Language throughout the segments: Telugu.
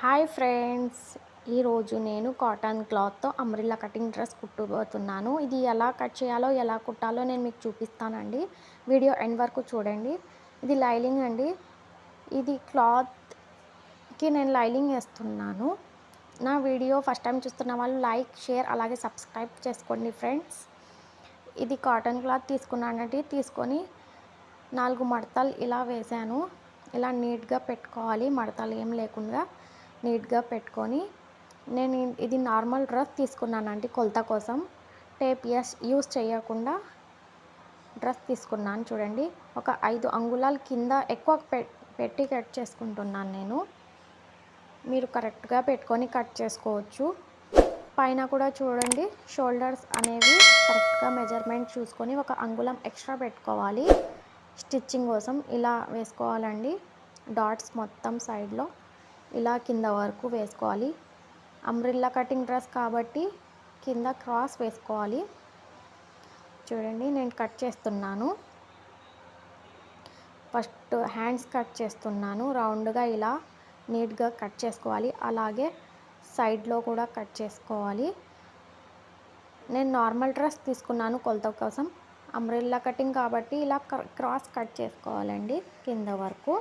హాయ్ ఫ్రెండ్స్, ఈరోజు నేను కాటన్ క్లాత్తో అంబ్రెల్లా కటింగ్ డ్రెస్ కుట్టబోతున్నాను. ఇది ఎలా కట్ చేయాలో ఎలా కుట్టాలో నేను మీకు చూపిస్తానండి. వీడియో ఎండ్ వరకు చూడండి. ఇది లైనింగ్ అండి. ఇది క్లాత్కి నేను లైనింగ్ వేస్తున్నాను. నా వీడియో ఫస్ట్ టైం చూస్తున్న వాళ్ళు లైక్, షేర్ అలాగే సబ్స్క్రైబ్ చేసుకోండి ఫ్రెండ్స్. ఇది కాటన్ క్లాత్ తీసుకున్నానండి. తీసుకొని 4 మడతలు ఇలా వేసాను. ఇలా నీట్గా పెట్టుకోవాలి, మడతలు ఏం లేకుండా నీట్గా పెట్టుకొని. నేను ఇది నార్మల్ డ్రెస్ తీసుకున్నానండి కొలత కోసం. టేప్ యూస్ చేయకుండా డ్రెస్ తీసుకున్నాను. చూడండి, ఒక 5 అంగుళాల కింద ఎక్కువ పెట్టి కట్ చేసుకుంటున్నాను నేను. మీరు కరెక్ట్గా పెట్టుకొని కట్ చేసుకోవచ్చు. పైన కూడా చూడండి, షోల్డర్స్ అనేవి కరెక్ట్గా మెజర్మెంట్ చూసుకొని 1 అంగుళం ఎక్స్ట్రా పెట్టుకోవాలి. స్టిచ్చింగ్ కోసం ఇలా వేసుకోవాలండి. డాట్స్ మొత్తం సైడ్లో ఇలా కింద వరకు వేసుకోవాలి. అంబ్రెల్లా కటింగ్ డ్రెస్ కాబట్టి కింద క్రాస్ వేసుకోవాలి. చూడండి, నేను కట్ చేస్తున్నాను. ఫస్ట్ హ్యాండ్స్ కట్ చేస్తున్నాను. రౌండ్గా ఇలా నీట్గా కట్ చేసుకోవాలి. అలాగే సైడ్లో కూడా కట్ చేసుకోవాలి. నేను నార్మల్ డ్రెస్ తీసుకున్నాను కొలత కోసం. అంబ్రెల్లా కటింగ్ కాబట్టి ఇలా క్రాస్ కట్ చేసుకోవాలండి కింద వరకు.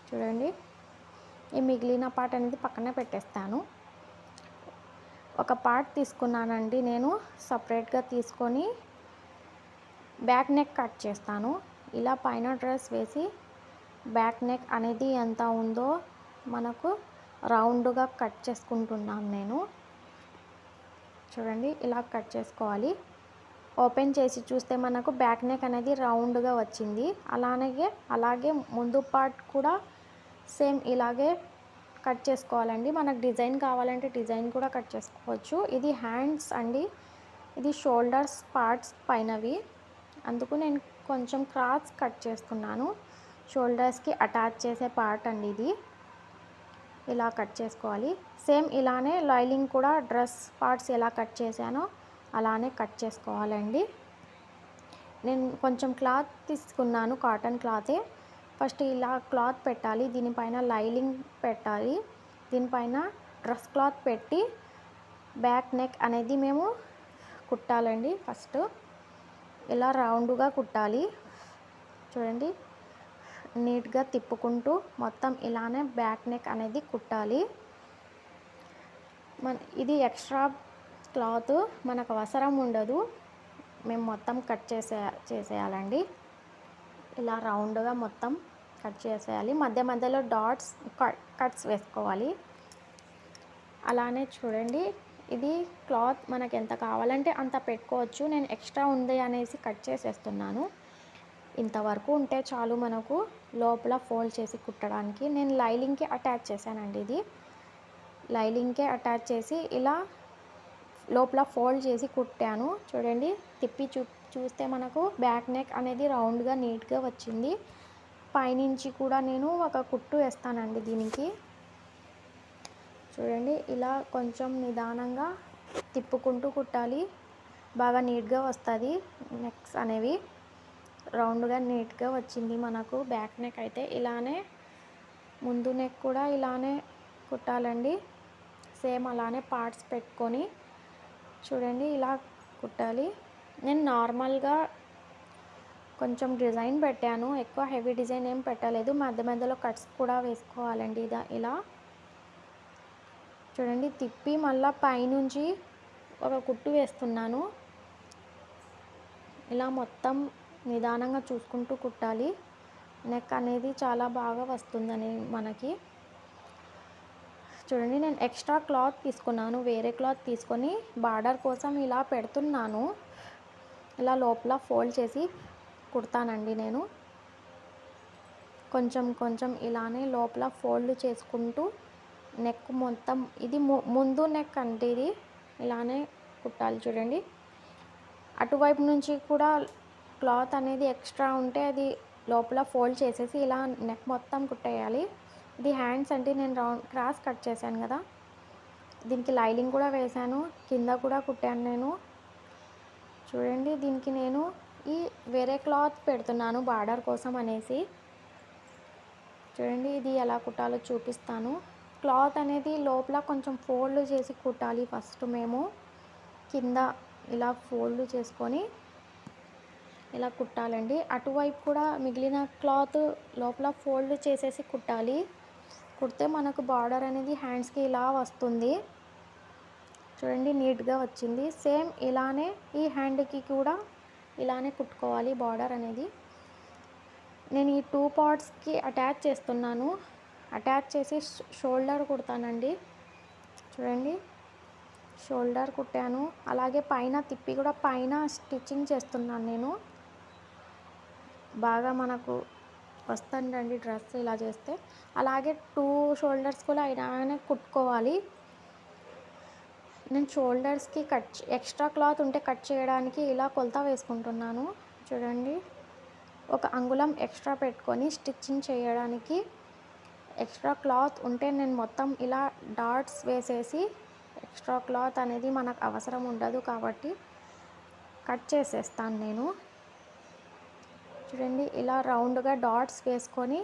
చూడండి, ఈ మిగిలిన పార్ట్ అనేది పక్కనే పెట్టేస్తాను. ఒక పార్ట్ తీసుకున్నానండి నేను సపరేట్గా తీసుకొని బ్యాక్ నెక్ కట్ చేస్తాను. ఇలా పైన డ్రెస్ వేసి బ్యాక్ నెక్ అనేది ఎంత ఉందో మనకు రౌండ్గా కట్ చేసుకుంటున్నాను నేను. చూడండి, ఇలా కట్ చేసుకోవాలి. ఓపెన్ చేసి చూస్తే మనకు బ్యాక్ నెక్ అనేది రౌండ్గా వచ్చింది. అలాగే ముందు పార్ట్ కూడా సేమ్ ఇలాగే కట్ చేసుకోవాలండి. మనకు డిజైన్ కావాలంటే డిజైన్ కూడా కట్ చేసుకోవచ్చు. ఇది హ్యాండ్స్ అండి. ఇది షోల్డర్స్ పార్ట్స్ పైనవి, అందుకు నేను కొంచెం క్రాస్ కట్ చేస్తున్నాను. షోల్డర్స్కి అటాచ్ చేసే పార్ట్ అండి ఇది. ఇలా కట్ చేసుకోవాలి. సేమ్ ఇలానే లైనింగ్ కూడా డ్రెస్ పార్ట్స్ ఎలా కట్ చేశానో అలానే కట్ చేసుకోవాలండి. నేను కొంచెం క్లాత్ తీసుకున్నాను, కాటన్ క్లాతే. ఫస్ట్ ఇలా క్లాత్ పెట్టాలి, దీనిపైన లైనింగ్ పెట్టాలి, దీనిపైన డ్రెస్ క్లాత్ పెట్టి బ్యాక్ నెక్ అనేది మేము కుట్టాలండి. ఫస్ట్ ఇలా రౌండ్గా కుట్టాలి. చూడండి, నీట్గా తిప్పుకుంటూ మొత్తం ఇలానే బ్యాక్ నెక్ అనేది కుట్టాలి. ఇది ఎక్స్ట్రా క్లాత్ మనకు అవసరం ఉండదు, మేము మొత్తం కట్ చేసేయాలండి. ఇలా రౌండ్గా మొత్తం కట్ చేసేయాలి. మధ్య మధ్యలో డాట్స్ కట్స్ వేసుకోవాలి. అలానే చూడండి, ఇది క్లాత్ మనకు ఎంత కావాలంటే అంత పెట్టుకోవచ్చు. నేను ఎక్స్ట్రా ఉంది అనేసి కట్ చేసేస్తున్నాను. ఇంతవరకు ఉంటే చాలు మనకు లోపల ఫోల్డ్ చేసి కుట్టడానికి. నేను లైనింగ్కి అటాచ్ చేశానండి. ఇది లైనింగ్కే అటాచ్ చేసి ఇలా లోపల ఫోల్డ్ చేసి కుట్టాను. చూడండి, తిప్పి చూస్తే మనకు బ్యాక్ నెక్ అనేది రౌండ్గా నీట్గా వచ్చింది. పైనుంచి కూడా నేను ఒక కుట్టు వేస్తానండి దీనికి. చూడండి, ఇలా కొంచెం నిదానంగా తిప్పుకుంటూ కుట్టాలి. బాగా నీట్గా వస్తుంది. నెక్స్ అనేవి రౌండ్గా నీట్గా వచ్చింది మనకు. బ్యాక్ నెక్ అయితే ఇలానే, ముందు నెక్ కూడా ఇలానే కుట్టాలండి. సేమ్ అలానే పార్ట్స్ పెట్టుకొని చూడండి ఇలా కుట్టాలి. నేను నార్మల్గా కొంచెం డిజైన్ పెట్టాను, ఎక్కువ హెవీ డిజైన్ ఏం పెట్టలేదు. మధ్య మధ్యలో కట్స్ కూడా వేసుకోవాలండి. ఇలా చూడండి, తిప్పి మళ్ళీ పైనుంచి ఒక కుట్టు వేస్తున్నాను. ఇలా మొత్తం నిదానంగా చూసుకుంటూ కుట్టాలి. నెక్ అనేది చాలా బాగా వస్తుందని మనకి. చూడండి, నేను ఎక్స్ట్రా క్లాత్ తీసుకున్నాను, వేరే క్లాత్ తీసుకొని బార్డర్ కోసం ఇలా పెడుతున్నాను. ఇలా లోపల ఫోల్డ్ చేసి కుడతానండి నేను. కొంచెం ఇలానే లోపల ఫోల్డ్ చేసుకుంటూ నెక్ మొత్తం, ఇది ముందు నెక్ అంటే ఇది ఇలానే కుట్టాలి. చూడండి, అటువైపు నుంచి కూడా క్లాత్ అనేది ఎక్స్ట్రా ఉంటే అది లోపల ఫోల్డ్ చేసేసి ఇలా నెక్ మొత్తం కుట్టేయాలి. ఇది హ్యాండ్స్ అంటే నేను క్రాస్ కట్ చేశాను కదా, దీనికి లైనింగ్ కూడా వేశాను, కింద కూడా కుట్టాను నేను. చూడండి, దీనికి నేను ఈ వేరే క్లాత్ పెడుతున్నాను బార్డర్ కోసం అనేసి. చూడండి, ఇది ఎలా కుట్టాలో చూపిస్తాను. క్లాత్ అనేది లోపల కొంచెం ఫోల్డ్ చేసి కుట్టాలి ఫస్ట్ మేము. కింద ఇలా ఫోల్డ్ చేసుకొని ఇలా కుట్టాలండి. అటువైపు కూడా మిగిలిన క్లాత్ లోపల ఫోల్డ్ చేసేసి కుట్టాలి. కుడితే మనకు బార్డర్ అనేది హ్యాండ్స్కి ఇలా వస్తుంది. చూడండి నీట్గా వచ్చింది. సేమ్ ఇలానే ఈ హ్యాండ్కి కూడా ఇలానే కుట్టుకోవాలి బార్డర్ అనేది. నేను ఈ 2 పార్ట్స్కి అటాచ్ చేస్తున్నాను. అటాచ్ చేసి షోల్డర్ కుడతానండి. చూడండి షోల్డర్ కుట్టాను. అలాగే పైన తిప్పి కూడా పైన స్టిచ్చింగ్ చేస్తున్నాను నేను. బాగా మనకు వస్తుందండి డ్రెస్ ఇలా చేస్తే. అలాగే 2 షోల్డర్స్ కూడా ఇలానే కుట్టుకోవాలి. నేను షోల్డర్స్కి ఎక్స్ట్రా క్లాత్ ఉంటే కట్ చేయడానికి ఇలా కొలత వేసుకుంటున్నాను. చూడండి 1 అంగుళం ఎక్స్ట్రా పెట్టుకొని స్టిచ్చింగ్ చేయడానికి ఎక్స్ట్రా క్లాత్ ఉంటే నేను మొత్తం ఇలా డాట్స్ వేసేసి, ఎక్స్ట్రా క్లాత్ అనేది మనకు అవసరం ఉండదు కాబట్టి కట్ చేసేస్తాను నేను. చూడండి ఇలా రౌండ్గా డాట్స్ వేసుకొని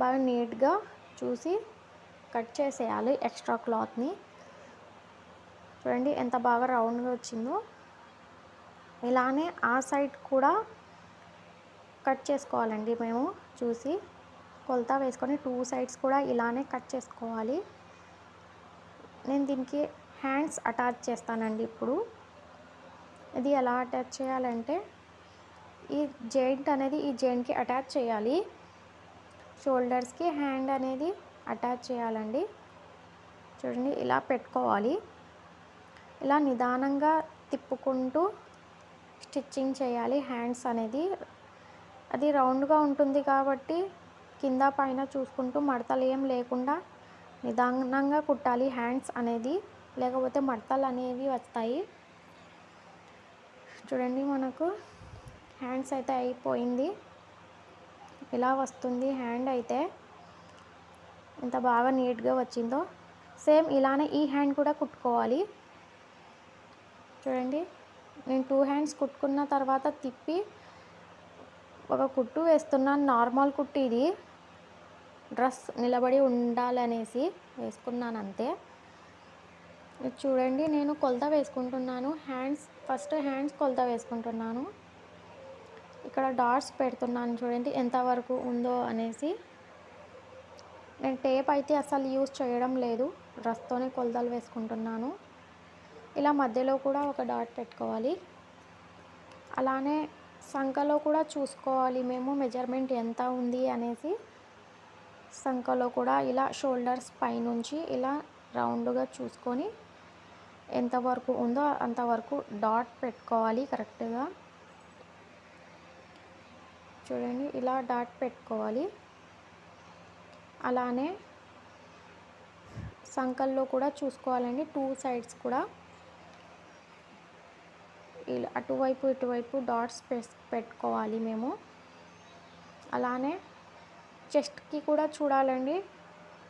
బాగా నీట్గా చూసి కట్ చేసేయాలి ఎక్స్ట్రా క్లాత్ని. చూడండి ఎంత బాగా రౌండ్గా వచ్చిందో. ఇలానే ఆ సైడ్ కూడా కట్ చేసుకోవాలండి మేము చూసి కొలత వేసుకొని 2 సైడ్స్ కూడా ఇలానే కట్ చేసుకోవాలి. నేను దీనికి హ్యాండ్స్ అటాచ్ చేస్తానండి ఇప్పుడు. ఇది ఎలా అటాచ్ చేయాలంటే ఈ జాయింట్ అనేది ఈ జాయింట్కి అటాచ్ చేయాలి. షోల్డర్స్కి హ్యాండ్ అనేది అటాచ్ చేయాలండి. చూడండి ఇలా పెట్టుకోవాలి. ఇలా నిదానంగా తిప్పుకుంటూ స్టిచ్చింగ్ చేయాలి. హ్యాండ్స్ అనేది అది రౌండ్గా ఉంటుంది కాబట్టి కింద పైన చూసుకుంటూ మడతలు ఏం లేకుండా నిదానంగా కుట్టాలి హ్యాండ్స్ అనేది, లేకపోతే మడతలు అనేవి వస్తాయి. చూడండి మనకు హ్యాండ్స్ అయితే అయిపోయింది. ఇలా వస్తుంది హ్యాండ్ అయితే. ఎంత బాగా నీట్గా వచ్చిందో. సేమ్ ఇలానే ఈ హ్యాండ్ కూడా కుట్టుకోవాలి. చూడండి నేను 2 హ్యాండ్స్ కుట్టుకున్న తర్వాత తిప్పి ఒక కుట్టు వేస్తున్నాను. నార్మల్ కుట్టు ఇది, డ్రెస్ నిలబడి ఉండాలనేసి వేసుకున్నాను అంతే. చూడండి నేను కొలత వేసుకుంటున్నాను. ఫస్ట్ హ్యాండ్స్ కొలత వేసుకుంటున్నాను. ఇక్కడ డాట్స్ పెడుతున్నాను చూడండి ఎంతవరకు ఉందో అనేసి. నేను టేప్ అయితే అసలు యూజ్ చేయడం లేదు, డ్రెస్తోనే కొలతలు వేసుకుంటున్నాను. ఇలా మధ్యలో కూడా ఒక డాట్ పెట్టుకోవాలి. అలానే సంకలో కూడా చూసుకోవాలి మేము మెజర్మెంట్ ఎంత ఉంది అనేసి. సంకలో కూడా ఇలా షోల్డర్స్ పైనుంచి ఇలా రౌండ్గా చూసుకొని ఎంతవరకు ఉందో అంతవరకు డాట్ పెట్టుకోవాలి కరెక్ట్గా. చూడండి ఇలా డాట్ పెట్టుకోవాలి. అలానే సంకల్లో కూడా చూసుకోవాలండి 2 సైడ్స్ కూడా ఇలా అటువైపు ఇటువైపు డాట్స్ పెట్టుకోవాలి మేము. అలానే చెస్ట్కి కూడా చూడాలండి,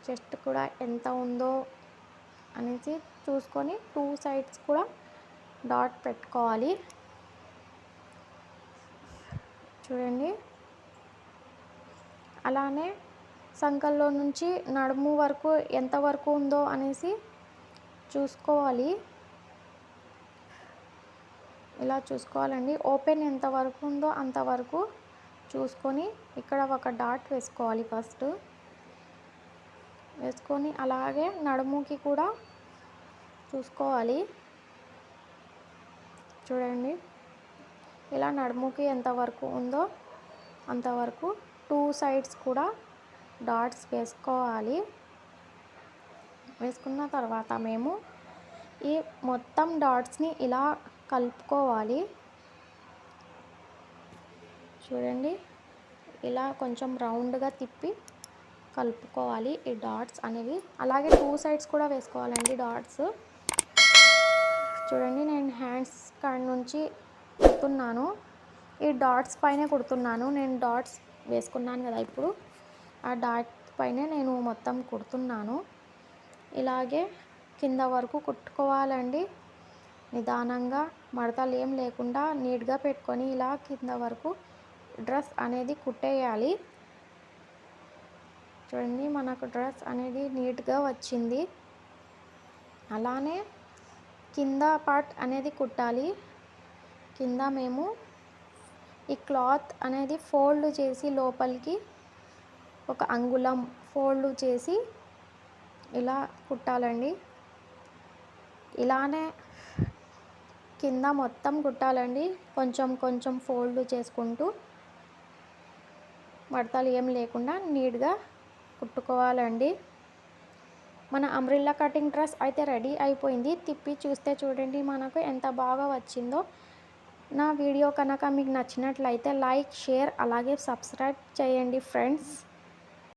చెస్ట్ కూడా ఎంత ఉందో అనేసి చూసుకొని 2 సైడ్స్ కూడా డాట్ పెట్టుకోవాలి. చూడండి అలానే సంకల్లో నుంచి నడుము వరకు ఎంతవరకు ఉందో అనేసి చూసుకోవాలి. ఇలా చూసుకోవాలండి. ఓపెన్ ఎంతవరకు ఉందో అంతవరకు చూసుకొని ఇక్కడ ఒక డాట్ వేసుకోవాలి ఫస్ట్. వేసుకొని అలాగే నడుముకి కూడా చూసుకోవాలి. చూడండి ఇలా నడుముకి ఎంతవరకు ఉందో అంతవరకు 2 సైడ్స్ కూడా డాట్స్ వేసుకోవాలి. వేసుకున్న తర్వాత మేము ఈ మొత్తం డాట్స్ని ఇలా కలుపుకోవాలి. చూడండి ఇలా కొంచెం రౌండ్గా తిప్పి కలుపుకోవాలి ఈ డాట్స్ అనేవి. అలాగే 2 సైడ్స్ కూడా వేసుకోవాలండి డాట్స్. చూడండి నేను హ్యాండ్స్ కాడ నుంచి కుడుతున్నాను. ఈ డాట్స్ పైనే కుడుతున్నాను. నేను డాట్స్ వేసుకున్నాను కదా ఇప్పుడు, ఆ డాట్ పైనే నేను మొత్తం కుడుతున్నాను. ఇలాగే కింద వరకు కుట్టుకోవాలండి. నిదానంగా మడతలు ఏం లేకుండా నీట్గా పెట్టుకొని ఇలా కింద వరకు డ్రెస్ అనేది కుట్టేయాలి. చూడండి మనకు డ్రెస్ అనేది నీట్గా వచ్చింది. అలానే కింద పార్ట్ అనేది కుట్టాలి. కింద మేము ఈ క్లాత్ అనేది ఫోల్డ్ చేసి లోపలికి ఒక అంగుళం ఫోల్డ్ చేసి ఇలా కుట్టాలండి. ఇలానే కింద మొత్తం కుట్టాలండి. కొంచెం కొంచెం ఫోల్డ్ చేసుకుంటూ మడతలు ఏం లేకుండా నీట్గా కుట్టుకోవాలండి. మన అంబ్రెల్లా కటింగ్ డ్రెస్ అయితే రెడీ అయిపోయింది. తిప్పి చూస్తే చూడండి మనకు ఎంత బాగా వచ్చిందో. నా వీడియో కనుక మీకు నచ్చినట్లయితే లైక్, షేర్ అలాగే సబ్స్క్రైబ్ చేయండి ఫ్రెండ్స్.